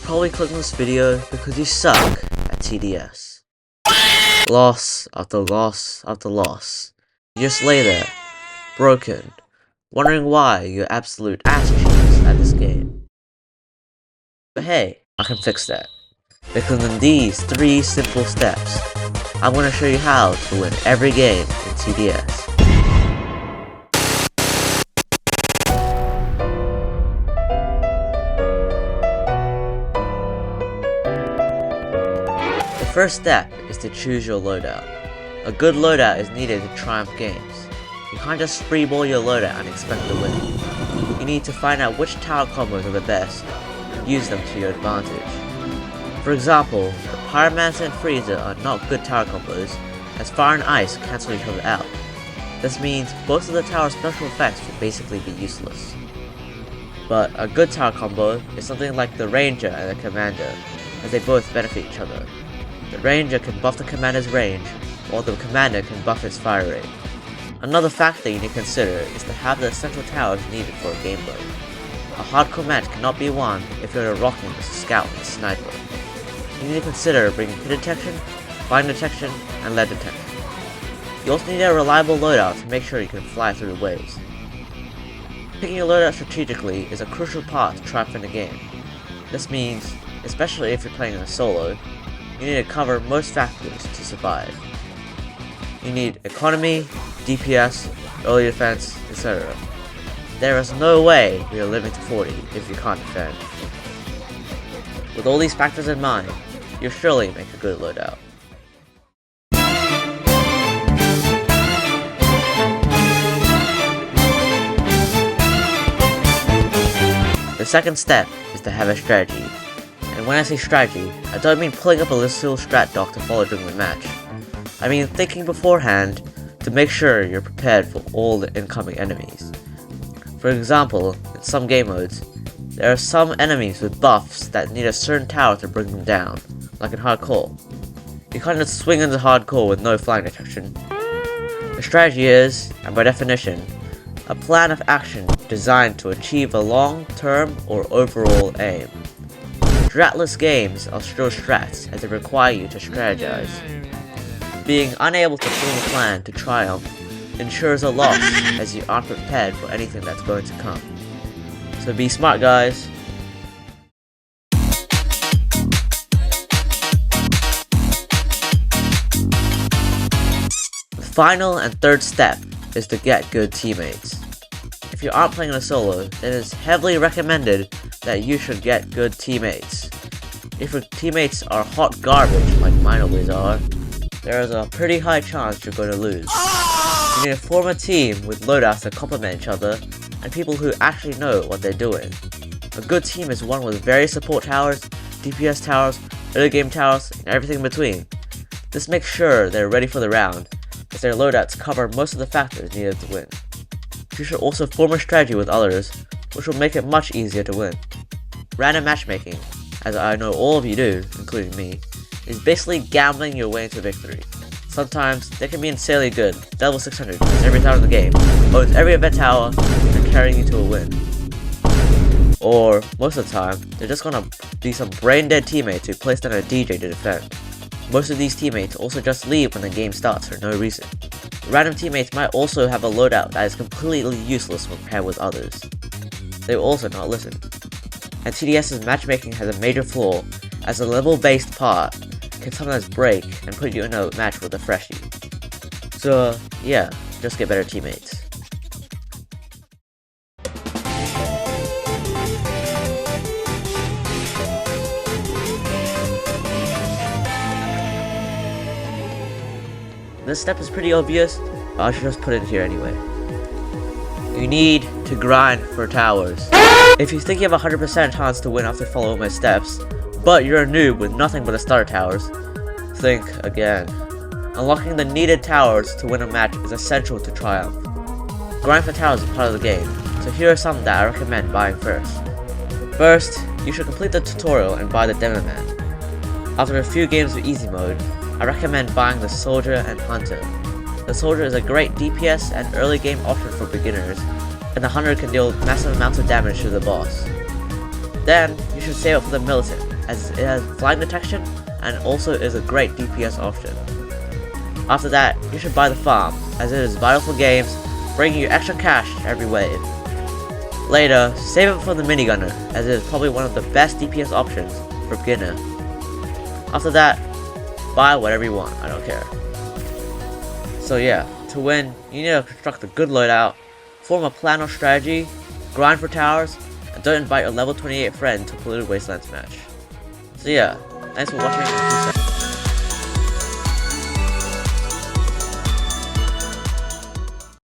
probably clicked on this video because you suck at TDS. Loss after loss after loss. You just lay there, broken, wondering why you're absolute ass cheeks at this game. But hey, I can fix that. Because in these 3 simple steps, I'm going to show you how to win every game in TDS. The first step is to choose your loadout. A good loadout is needed to triumph games. You can't just freeball your loadout and expect to win. You need to find out which tower combos are the best and use them to your advantage. For example, the Pyromancer and Freezer are not good tower combos, as Fire and Ice cancel each other out. This means both of the tower's special effects will basically be useless. But a good tower combo is something like the Ranger and the Commander, as they both benefit each other. The Ranger can buff the Commander's range, while the Commander can buff its fire rate. Another factor you need to consider is to have the essential towers needed for a gameplay. A hardcore match cannot be won if you're rocking as a scout and a sniper. You need to consider bringing hit detection, vine detection, and lead detection. You also need a reliable loadout to make sure you can fly through the waves. Picking your loadout strategically is a crucial part to triumph in the game. This means, especially if you're playing in a solo, you need to cover most factors to survive. You need economy, DPS, early defense, etc. There is no way you're living to 40 if you can't defend. With all these factors in mind, you'll surely make a good loadout. The second step is to have a strategy. And when I say strategy, I don't mean pulling up a little strat doc to follow during the match. I mean thinking beforehand to make sure you're prepared for all the incoming enemies. For example, in some game modes, there are some enemies with buffs that need a certain tower to bring them down, like in hardcore. You can't just swing into hardcore with no flying detection. The strategy is, and by definition, a plan of action designed to achieve a long-term or overall aim. Stratless games are still strats as they require you to strategize. Being unable to form a plan to triumph ensures a loss as you aren't prepared for anything that's going to come. So be smart, guys. The final and third step is to get good teammates. If you aren't playing in a solo, then it's heavily recommended that you should get good teammates. If your teammates are hot garbage like mine always are, there is a pretty high chance you're going to lose. You need to form a team with loadouts that complement each other and people who actually know what they're doing. A good team is one with various support towers, DPS towers, early game towers, and everything in between. This makes sure they're ready for the round, as their loadouts cover most of the factors needed to win. You should also form a strategy with others, which will make it much easier to win. Random matchmaking, as I know all of you do, including me, is basically gambling your way into victory. Sometimes they can be insanely good, level 600 every tower in the game, owns every event tower, and carrying you to a win. Or, most of the time, they're just gonna be some brain dead teammates who placed on a DJ to defend. Most of these teammates also just leave when the game starts for no reason. Random teammates might also have a loadout that is completely useless when paired with others. They will also not listen. And TDS's matchmaking has a major flaw, as the level-based part can sometimes break and put you in a match with a freshie. So yeah, just get better teammates. This step is pretty obvious, but I should just put it here anyway. You need to grind for towers. If you think you have a 100% chance to win after following my steps, but you're a noob with nothing but a starter towers, think again. Unlocking the needed towers to win a match is essential to triumph. Grind for towers is part of the game, so here are some that I recommend buying first. First, you should complete the tutorial and buy the Demo Man. After a few games of easy mode, I recommend buying the Soldier and Hunter. The Soldier is a great DPS and early game option for beginners, and the Hunter can deal massive amounts of damage to the boss. Then, you should save up for the Militant, as it has flying detection and also is a great DPS option. After that, you should buy the farm, as it is vital for games, bringing you extra cash every wave. Later, save it for the minigunner, as it is probably one of the best DPS options for beginner. After that, buy whatever you want, I don't care. So yeah, to win, you need to construct a good loadout, form a plan or strategy, grind for towers, and don't invite a level 28 friend to polluted wastelands match. So yeah, thanks for watching and peace out.